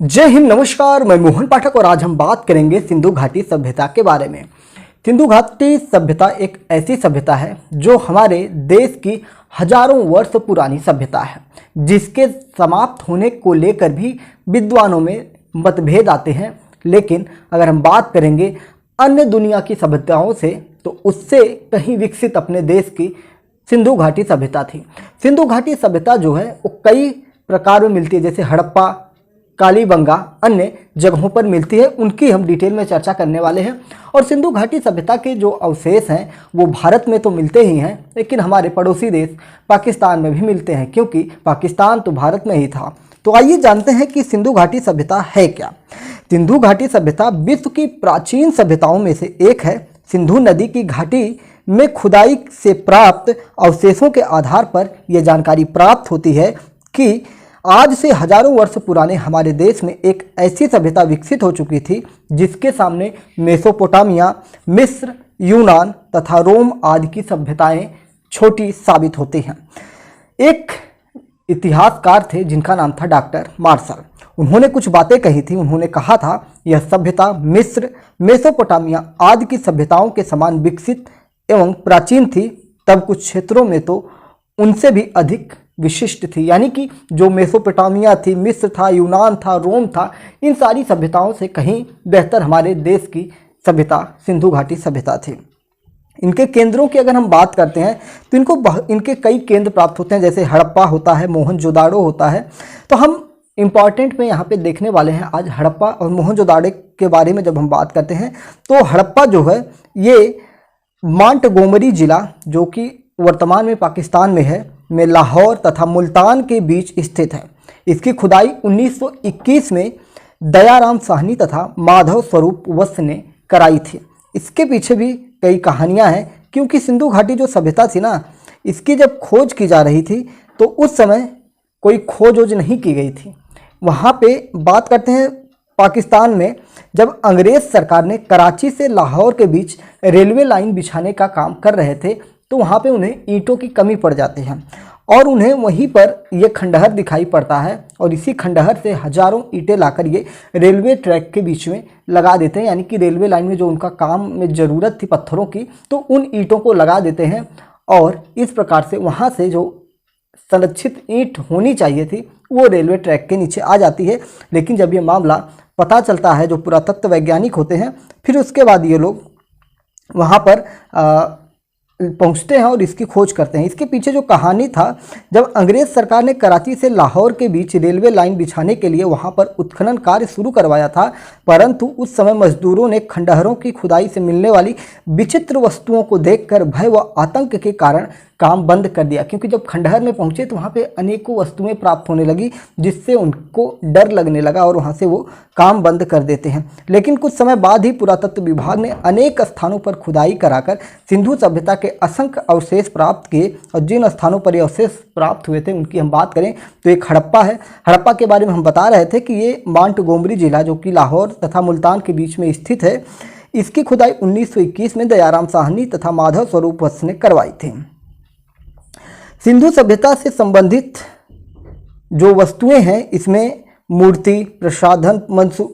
जय हिंद, नमस्कार। मैं मोहन पाठक और आज हम बात करेंगे सिंधु घाटी सभ्यता के बारे में। सिंधु घाटी सभ्यता एक ऐसी सभ्यता है जो हमारे देश की हजारों वर्ष पुरानी सभ्यता है, जिसके समाप्त होने को लेकर भी विद्वानों में मतभेद आते हैं। लेकिन अगर हम बात करेंगे अन्य दुनिया की सभ्यताओं से, तो उससे कहीं विकसित अपने देश की सिंधु घाटी सभ्यता थी। सिंधु घाटी सभ्यता जो है वो कई प्रकार में मिलती है, जैसे हड़प्पा, कालीबंगा, अन्य जगहों पर मिलती है। उनकी हम डिटेल में चर्चा करने वाले हैं। और सिंधु घाटी सभ्यता के जो अवशेष हैं वो भारत में तो मिलते ही हैं, लेकिन हमारे पड़ोसी देश पाकिस्तान में भी मिलते हैं, क्योंकि पाकिस्तान तो भारत में ही था। तो आइए जानते हैं कि सिंधु घाटी सभ्यता है क्या। सिंधु घाटी सभ्यता विश्व की प्राचीन सभ्यताओं में से एक है। सिंधु नदी की घाटी में खुदाई से प्राप्त अवशेषों के आधार पर यह जानकारी प्राप्त होती है कि आज से हजारों वर्ष पुराने हमारे देश में एक ऐसी सभ्यता विकसित हो चुकी थी जिसके सामने मेसोपोटामिया, मिस्र, यूनान तथा रोम आदि की सभ्यताएं छोटी साबित होती हैं। एक इतिहासकार थे जिनका नाम था डॉक्टर मार्शल। उन्होंने कुछ बातें कही थी। उन्होंने कहा था यह सभ्यता मिस्र, मेसोपोटामिया आदि की सभ्यताओं के समान विकसित एवं प्राचीन थी, तब कुछ क्षेत्रों में तो उनसे भी अधिक विशिष्ट थी। यानी कि जो मेसोपोटामिया थी, मिस्र था, यूनान था, रोम था, इन सारी सभ्यताओं से कहीं बेहतर हमारे देश की सभ्यता सिंधु घाटी सभ्यता थी। इनके केंद्रों की अगर हम बात करते हैं तो इनके कई केंद्र प्राप्त होते हैं, जैसे हड़प्पा होता है, मोहनजोदाड़ो होता है। तो हम इम्पॉर्टेंट में यहाँ पे देखने वाले हैं आज हड़प्पा और मोहनजोदाड़ो के बारे में। जब हम बात करते हैं तो हड़प्पा जो है ये मांटगोमरी जिला, जो कि वर्तमान में पाकिस्तान में है, में लाहौर तथा मुल्तान के बीच स्थित है। इसकी खुदाई 1921 में दयाराम साहनी तथा माधव स्वरूप वत्स ने कराई थी। इसके पीछे भी कई कहानियां हैं, क्योंकि सिंधु घाटी जो सभ्यता थी ना, इसकी जब खोज की जा रही थी तो उस समय कोई खोज नहीं की गई थी। वहाँ पे बात करते हैं पाकिस्तान में, जब अंग्रेज सरकार ने कराची से लाहौर के बीच रेलवे लाइन बिछाने का काम कर रहे थे, तो वहाँ पे उन्हें ईंटों की कमी पड़ जाती है और उन्हें वहीं पर ये खंडहर दिखाई पड़ता है। और इसी खंडहर से हजारों ईंटें लाकर ये रेलवे ट्रैक के बीच में लगा देते हैं। यानी कि रेलवे लाइन में जो उनका काम में ज़रूरत थी पत्थरों की, तो उन ईंटों को लगा देते हैं और इस प्रकार से वहाँ से जो संरक्षित ईंट होनी चाहिए थी वो रेलवे ट्रैक के नीचे आ जाती है। लेकिन जब ये मामला पता चलता है जो पुरातत्व वैज्ञानिक होते हैं, फिर उसके बाद ये लोग वहाँ पर पहुंचते हैं और इसकी खोज करते हैं। इसके पीछे जो कहानी था, जब अंग्रेज सरकार ने कराची से लाहौर के बीच रेलवे लाइन बिछाने के लिए वहां पर उत्खनन कार्य शुरू करवाया था, परंतु उस समय मजदूरों ने खंडहरों की खुदाई से मिलने वाली विचित्र वस्तुओं को देखकर भय व आतंक के कारण काम बंद कर दिया। क्योंकि जब खंडहर में पहुंचे तो वहाँ पे अनेकों वस्तुएं प्राप्त होने लगी, जिससे उनको डर लगने लगा और वहाँ से वो काम बंद कर देते हैं। लेकिन कुछ समय बाद ही पुरातत्व विभाग ने अनेक स्थानों पर खुदाई कराकर सिंधु सभ्यता के असंख्य अवशेष प्राप्त किए। और जिन स्थानों पर ये अवशेष प्राप्त हुए थे उनकी हम बात करें तो एक हड़प्पा है। हड़प्पा के बारे में हम बता रहे थे कि ये मांटगोमरी जिला, जो कि लाहौर तथा मुल्तान के बीच में स्थित है, इसकी खुदाई 1921 में दयाराम साहनी तथा माधव स्वरूप वत्स ने करवाई थी। सिंधु सभ्यता से संबंधित जो वस्तुएं हैं, इसमें मूर्ति, प्रसाधन,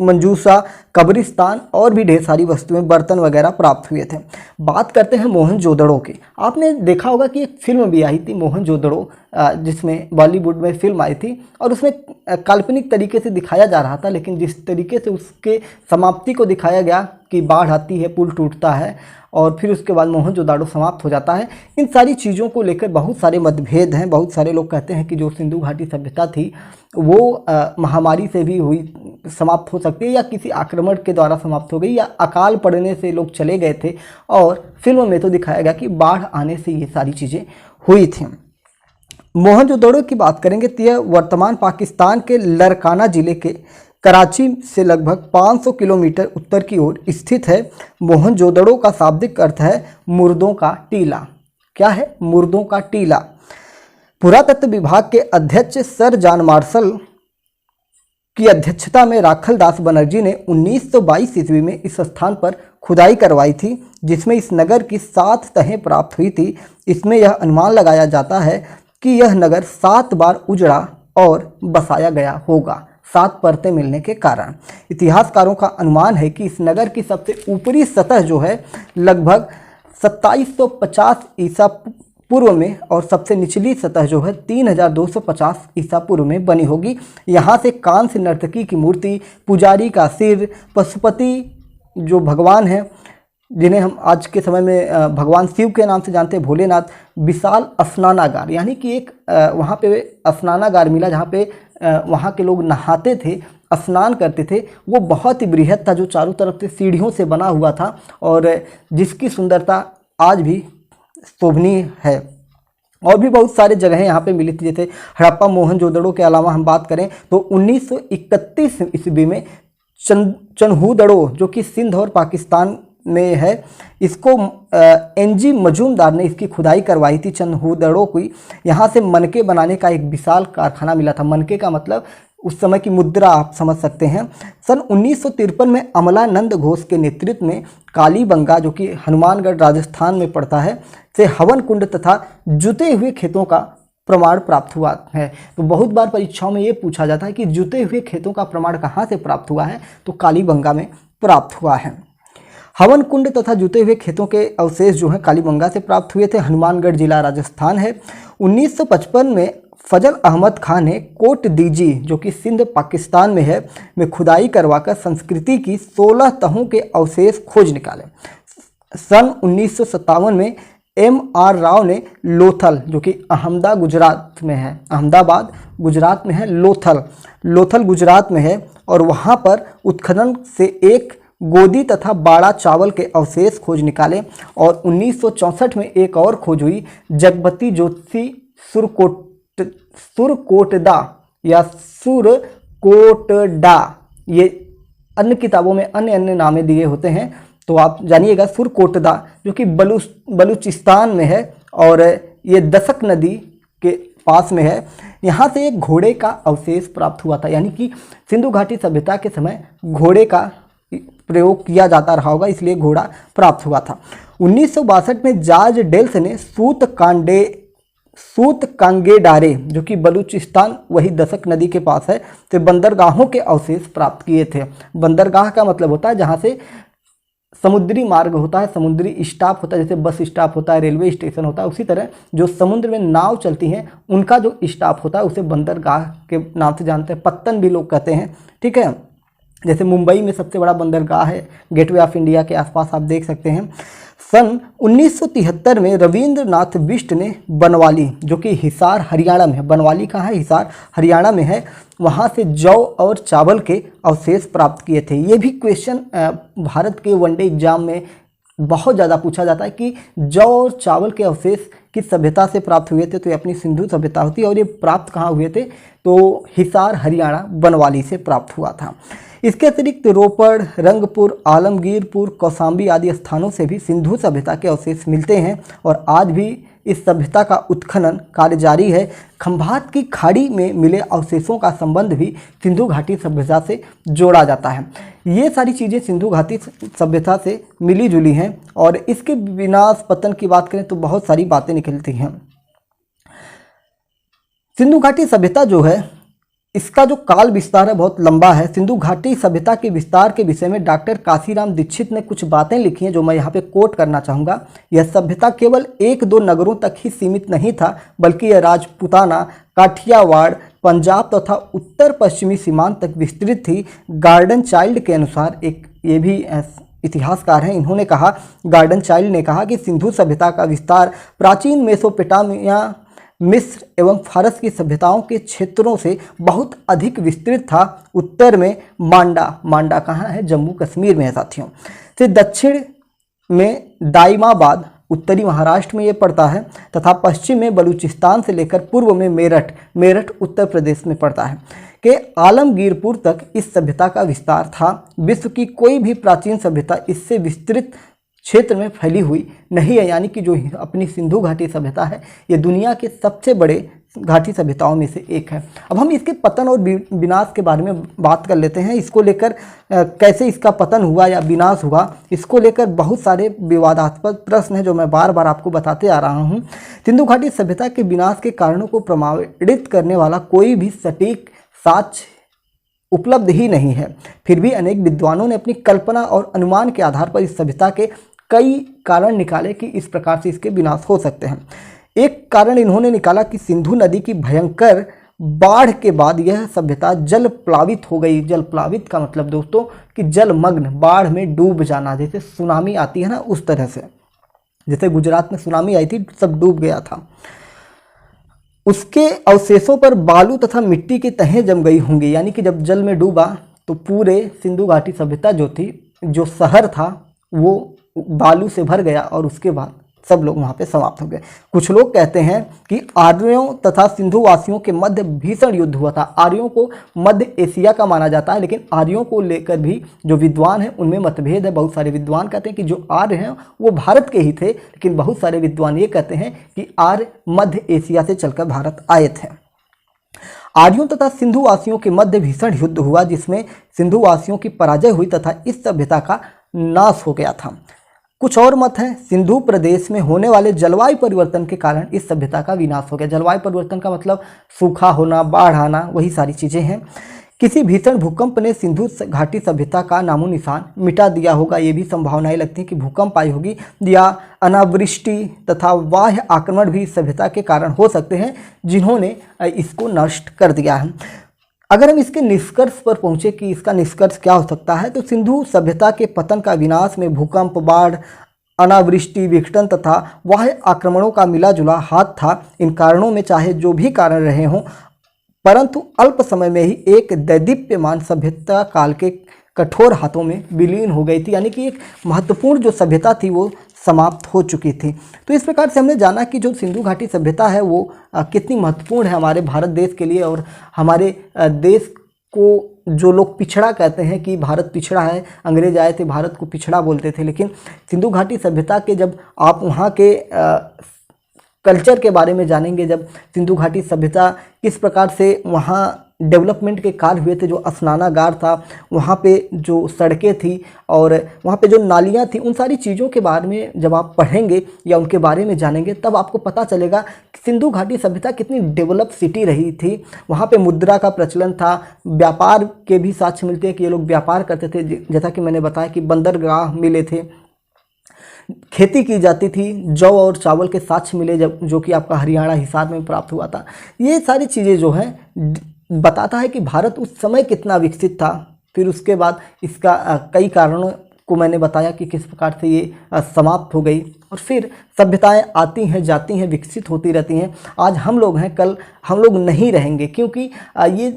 मंजूसा, कब्रिस्तान और भी ढेर सारी वस्तुएं, बर्तन वगैरह प्राप्त हुए थे। बात करते हैं मोहनजोदड़ो की। आपने देखा होगा कि एक फिल्म भी आई थी मोहनजोदड़ो, जिसमें बॉलीवुड में फिल्म आई थी और उसमें काल्पनिक तरीके से दिखाया जा रहा था, लेकिन जिस तरीके से उसके समाप्ति को दिखाया गया कि बाढ़ आती है, पुल टूटता है और फिर उसके बाद मोहनजोदड़ो समाप्त हो जाता है, इन सारी चीज़ों को लेकर बहुत सारे मतभेद हैं। बहुत सारे लोग कहते हैं कि जो सिंधु घाटी सभ्यता थी वो महामारी से भी हुई, समाप्त हो सकती है, या किसी आक्रमण के द्वारा समाप्त हो गई, या अकाल पड़ने से लोग चले गए थे। और फिल्म में तो दिखाया गया कि बाढ़ आने से ये सारी चीज़ें हुई थी। मोहनजोदड़ो की बात करेंगे तो यह वर्तमान पाकिस्तान के लरकाना जिले के कराची से लगभग 500 किलोमीटर उत्तर की ओर स्थित है। मोहनजोदड़ो का शाब्दिक अर्थ है मुर्दों का टीला। क्या है? मुर्दों का टीला। पुरातत्व विभाग के अध्यक्ष सर जॉन मार्शल की अध्यक्षता में राखल दास बनर्जी ने 1922 ईस्वी में इस स्थान पर खुदाई करवाई थी, जिसमें इस नगर की 7 तहें प्राप्त हुई थी। इसमें यह अनुमान लगाया जाता है कि यह नगर 7 बार उजड़ा और बसाया गया होगा। 7 परतें मिलने के कारण। इतिहासकारों का अनुमान है कि इस नगर की सबसे ऊपरी सतह जो है लगभग 2750 ईसा पूर्व में और सबसे निचली सतह जो है 3250 ईसा पूर्व में बनी होगी। यहाँ से कांस्य नर्तकी की मूर्ति, पुजारी का सिर, पशुपति जो भगवान हैं जिन्हें हम आज के समय में भगवान शिव के नाम से जानते हैं, भोलेनाथ, विशाल स्नानागार, यानी कि एक वहाँ पे स्नानागार मिला जहाँ पे वहाँ के लोग नहाते थे, स्नान करते थे। वो बहुत ही बृहद था जो चारों तरफ से सीढ़ियों से बना हुआ था और जिसकी सुंदरता आज भी शोभनीय है। और भी बहुत सारे जगहें यहाँ पे मिली थी, जैसे हड़प्पा मोहनजोदड़ो के अलावा हम बात करें तो 1931 ईस्वी में चन्हूदड़ो जो कि सिंध और पाकिस्तान में है, इसको एनजी मजूमदार ने इसकी खुदाई करवाई थी चन्हूदड़ो की। यहाँ से मनके बनाने का एक विशाल कारखाना मिला था। मनके का मतलब उस समय की मुद्रा आप समझ सकते हैं। सन 1953 में अमलानंद घोष के नेतृत्व में कालीबंगा जो कि हनुमानगढ़ राजस्थान में पड़ता है से हवन कुंड तथा जुते हुए खेतों का प्रमाण प्राप्त हुआ है। तो बहुत बार परीक्षाओं में ये पूछा जाता है कि जुते हुए खेतों का प्रमाण कहाँ से प्राप्त हुआ है, तो कालीबंगा में प्राप्त हुआ है। हवन कुंड तथा जुते हुए खेतों के अवशेष जो हैं कालीबंगा से प्राप्त हुए थे। हनुमानगढ़ जिला राजस्थान है। 1955 में फजल अहमद खान ने कोट दीजी जो कि सिंध पाकिस्तान में है में खुदाई करवाकर संस्कृति की 16 तहों के अवशेष खोज निकाले। सन 1957 में M.R. राव ने लोथल जो कि अहमदाबाद गुजरात में है, लोथल गुजरात में है, और वहाँ पर उत्खनन से एक गोदी तथा बाड़ा चावल के अवशेष खोज निकाले। और 1964 में एक और खोज हुई, जगपति ज्योति सुरकोटदा या सुरकोटडा, ये अन्य किताबों में अन्य अन्य नामें दिए होते हैं, तो आप जानिएगा सुरकोटदा जो कि बलूचिस्तान में है और ये दशक नदी के पास में है। यहाँ से एक घोड़े का अवशेष प्राप्त हुआ था, यानी कि सिंधु घाटी सभ्यता के समय घोड़े का प्रयोग किया जाता रहा होगा, इसलिए घोड़ा प्राप्त हुआ था। 1962 में जॉर्ज डेल्स ने सूत कांगेडारे जो कि बलूचिस्तान वही दशक नदी के पास है से बंदरगाहों के अवशेष प्राप्त किए थे। बंदरगाह का मतलब होता है जहाँ से समुद्री मार्ग होता है, समुद्री स्टॉप होता है, जैसे बस स्टॉप होता है, रेलवे स्टेशन होता है, उसी तरह जो समुद्र में नाव चलती हैं उनका जो स्टॉप होता है उसे बंदरगाह के नाम से जानते हैं। पत्तन भी लोग कहते हैं, ठीक है। जैसे मुंबई में सबसे बड़ा बंदरगाह है, गेटवे ऑफ इंडिया के आसपास आप देख सकते हैं। सन 1973 में रविंद्रनाथ बिष्ट ने बनवाली जो कि हिसार हरियाणा में है, बनवाली कहाँ है, हिसार हरियाणा में है, वहाँ से जौ और चावल के अवशेष प्राप्त किए थे। ये भी क्वेश्चन भारत के वनडे एग्जाम में बहुत ज़्यादा पूछा जाता है कि जौ और चावल के अवशेष किस सभ्यता से प्राप्त हुए थे, तो ये अपनी सिंधु सभ्यता होती है। और ये प्राप्त कहाँ हुए थे, तो हिसार हरियाणा बनवाली से प्राप्त हुआ था। इसके अतिरिक्त रोपड़, रंगपुर, आलमगीरपुर, कौसाम्बी आदि स्थानों से भी सिंधु सभ्यता के अवशेष मिलते हैं और आज भी इस सभ्यता का उत्खनन कार्य जारी है। खंभात की खाड़ी में मिले अवशेषों का संबंध भी सिंधु घाटी सभ्यता से जोड़ा जाता है। ये सारी चीज़ें सिंधु घाटी सभ्यता से मिली जुली हैं और इसके विनाश पतन की बात करें तो बहुत सारी बातें निकलती हैं। सिंधु घाटी सभ्यता जो है इसका जो काल विस्तार है बहुत लंबा है। सिंधु घाटी सभ्यता के विस्तार के विषय में डॉक्टर काशीराम दीक्षित ने कुछ बातें लिखी हैं जो मैं यहाँ पे कोट करना चाहूँगा। यह सभ्यता केवल 1-2 नगरों तक ही सीमित नहीं था, बल्कि यह राजपूताना, काठियावाड़, पंजाब तथा उत्तर पश्चिमी सीमांत तक विस्तृत थी। गार्डन चाइल्ड के अनुसार, एक ये भी इतिहासकार हैं, इन्होंने कहा, गार्डन चाइल्ड ने कहा कि सिंधु सभ्यता का विस्तार प्राचीन मेसोपोटामिया, मिस्र एवं फारस की सभ्यताओं के क्षेत्रों से बहुत अधिक विस्तृत था। उत्तर में मांडा कहाँ है, जम्मू कश्मीर में है साथियों, से दक्षिण में दाइमाबाद उत्तरी महाराष्ट्र में ये पड़ता है, तथा पश्चिम में बलूचिस्तान से लेकर पूर्व में मेरठ उत्तर प्रदेश में पड़ता है के आलमगीरपुर तक इस सभ्यता का विस्तार था। विश्व की कोई भी प्राचीन सभ्यता इससे विस्तृत क्षेत्र में फैली हुई नहीं है, यानी कि जो अपनी सिंधु घाटी सभ्यता है ये दुनिया के सबसे बड़े घाटी सभ्यताओं में से एक है। अब हम इसके पतन और विनाश के बारे में बात कर लेते हैं। इसको लेकर कैसे इसका पतन हुआ या विनाश हुआ, इसको लेकर बहुत सारे विवादास्पद प्रश्न हैं जो मैं बार बार आपको बताते आ रहा हूँ। सिंधु घाटी सभ्यता के विनाश के कारणों को प्रमाणित करने वाला कोई भी सटीक साक्ष्य उपलब्ध ही नहीं है। फिर भी अनेक विद्वानों ने अपनी कल्पना और अनुमान के आधार पर इस सभ्यता के कई कारण निकाले कि इस प्रकार से इसके विनाश हो सकते हैं। एक कारण इन्होंने निकाला कि सिंधु नदी की भयंकर बाढ़ के बाद यह सभ्यता जल प्लावित हो गई। जल प्लावित का मतलब दोस्तों कि जलमग्न, बाढ़ में डूब जाना, जैसे सुनामी आती है ना, उस तरह से। जैसे गुजरात में सुनामी आई थी, सब डूब गया था। उसके अवशेषों पर बालू तथा मिट्टी की तहें जम गई होंगी, यानी कि जब जल में डूबा तो पूरे सिंधु घाटी सभ्यता जो थी, जो शहर था, वो बालू से भर गया और उसके बाद सब लोग वहाँ पे समाप्त हो गए। कुछ लोग कहते हैं कि आर्यों तथा सिंधु वासियों के मध्य भीषण युद्ध हुआ था। आर्यों को मध्य एशिया का माना जाता है, लेकिन आर्यों को लेकर भी जो विद्वान हैं उनमें मतभेद है। बहुत सारे विद्वान कहते हैं कि जो आर्य हैं वो भारत के ही थे, लेकिन बहुत सारे विद्वान ये कहते हैं कि आर्य मध्य एशिया से चलकर भारत आए थे। आर्यों तथा सिंधु वासियों के मध्य भीषण युद्ध हुआ, जिसमें सिंधु वासियों की पराजय हुई तथा इस सभ्यता का नाश हो गया था। कुछ और मत हैं, सिंधु प्रदेश में होने वाले जलवायु परिवर्तन के कारण इस सभ्यता का विनाश हो गया। जलवायु परिवर्तन का मतलब सूखा होना, बाढ़ आना, वही सारी चीज़ें हैं। किसी भीषण भूकंप ने सिंधु घाटी सभ्यता का नामो निशान मिटा दिया होगा। ये भी संभावनाएं लगती हैं कि भूकंप आई होगी, या अनावृष्टि तथा बाह्य आक्रमण भी इस सभ्यता के कारण हो सकते हैं, जिन्होंने इसको नष्ट कर दिया है। अगर हम इसके निष्कर्ष पर पहुंचे कि इसका निष्कर्ष क्या हो सकता है, तो सिंधु सभ्यता के पतन का विनाश में भूकंप, बाढ़, अनावृष्टि, विघटन तथा बाह्य आक्रमणों का मिला जुला हाथ था। इन कारणों में चाहे जो भी कारण रहे हों, परंतु अल्प समय में ही एक दैदीप्यमान सभ्यता काल के कठोर हाथों में विलीन हो गई थी, यानी कि एक महत्वपूर्ण जो सभ्यता थी वो समाप्त हो चुकी थी। तो इस प्रकार से हमने जाना कि जो सिंधु घाटी सभ्यता है वो कितनी महत्वपूर्ण है हमारे भारत देश के लिए, और हमारे देश को जो लोग पिछड़ा कहते हैं कि भारत पिछड़ा है, अंग्रेज आए थे भारत को पिछड़ा बोलते थे, लेकिन सिंधु घाटी सभ्यता के जब आप वहाँ के कल्चर के बारे में जानेंगे, जब सिंधु घाटी सभ्यता किस प्रकार से वहाँ डेवलपमेंट के कार्य हुए थे, जो स्नानागार था, वहाँ पे जो सड़कें थी और वहाँ पे जो नालियाँ थी, उन सारी चीज़ों के बारे में जब आप पढ़ेंगे या उनके बारे में जानेंगे, तब आपको पता चलेगा कि सिंधु घाटी सभ्यता कितनी डेवलप सिटी रही थी। वहाँ पे मुद्रा का प्रचलन था, व्यापार के भी साक्ष्य मिलते हैं कि ये लोग व्यापार करते थे, जैसा कि मैंने बताया कि बंदरगाह मिले थे, खेती की जाती थी, जौ और चावल के साक्ष्य मिले जो कि आपका हरियाणा, हिसार में प्राप्त हुआ था। ये सारी चीज़ें जो हैं बताता है कि भारत उस समय कितना विकसित था। फिर उसके बाद इसका कई कारणों को मैंने बताया कि किस प्रकार से ये समाप्त हो गई, और फिर सभ्यताएं आती हैं, जाती हैं, विकसित होती रहती हैं। आज हम लोग हैं, कल हम लोग नहीं रहेंगे, क्योंकि ये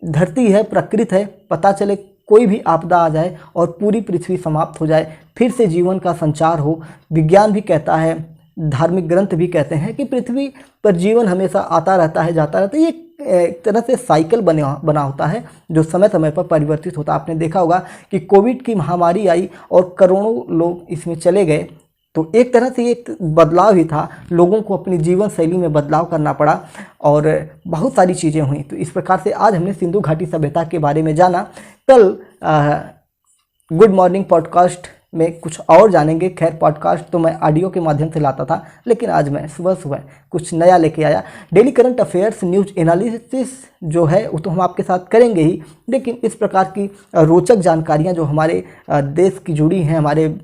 धरती है, प्रकृति है। पता चले कोई भी आपदा आ जाए और पूरी पृथ्वी समाप्त हो जाए, फिर से जीवन का संचार हो। विज्ञान भी कहता है, धार्मिक ग्रंथ भी कहते हैं कि पृथ्वी पर जीवन हमेशा आता रहता है, जाता रहता है। ये एक तरह से साइकिल बना होता है जो समय समय पर परिवर्तित होता है। आपने देखा होगा कि कोविड की महामारी आई और करोड़ों लोग इसमें चले गए, तो एक तरह से एक बदलाव ही था, लोगों को अपनी जीवन शैली में बदलाव करना पड़ा और बहुत सारी चीज़ें हुई। तो इस प्रकार से आज हमने सिंधु घाटी सभ्यता के बारे में जाना। कल गुड मॉर्निंग पॉडकास्ट में कुछ और जानेंगे। खैर, पॉडकास्ट तो मैं ऑडियो के माध्यम से लाता था, लेकिन आज मैं सुबह सुबह कुछ नया लेके आया। Daily current affairs, news analysis जो है वो तो हम आपके साथ करेंगे ही, लेकिन इस प्रकार की रोचक जानकारियां जो हमारे देश की जुड़ी हैं, हमारे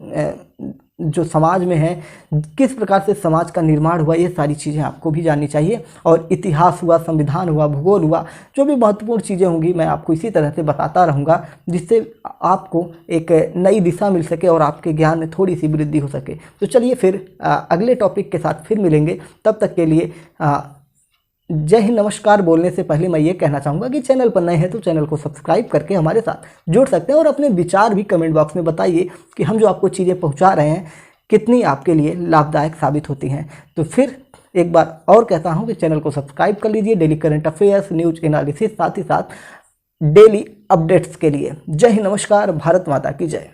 जो समाज में है, किस प्रकार से समाज का निर्माण हुआ, ये सारी चीज़ें आपको भी जाननी चाहिए। और इतिहास हुआ, संविधान हुआ, भूगोल हुआ, जो भी महत्वपूर्ण चीज़ें होंगी मैं आपको इसी तरह से बताता रहूँगा, जिससे आपको एक नई दिशा मिल सके और आपके ज्ञान में थोड़ी सी वृद्धि हो सके। तो चलिए फिर अगले टॉपिक के साथ फिर मिलेंगे। तब तक के लिए जय हिंद, नमस्कार। बोलने से पहले मैं ये कहना चाहूँगा कि चैनल पर नए हैं तो चैनल को सब्सक्राइब करके हमारे साथ जुड़ सकते हैं, और अपने विचार भी कमेंट बॉक्स में बताइए कि हम जो आपको चीज़ें पहुँचा रहे हैं कितनी आपके लिए लाभदायक साबित होती हैं। तो फिर एक बार और कहता हूँ कि चैनल को सब्सक्राइब कर लीजिए daily current affairs, news analysis, साथ ही साथ डेली अपडेट्स के लिए। जय हिंद, नमस्कार। भारत माता की जय।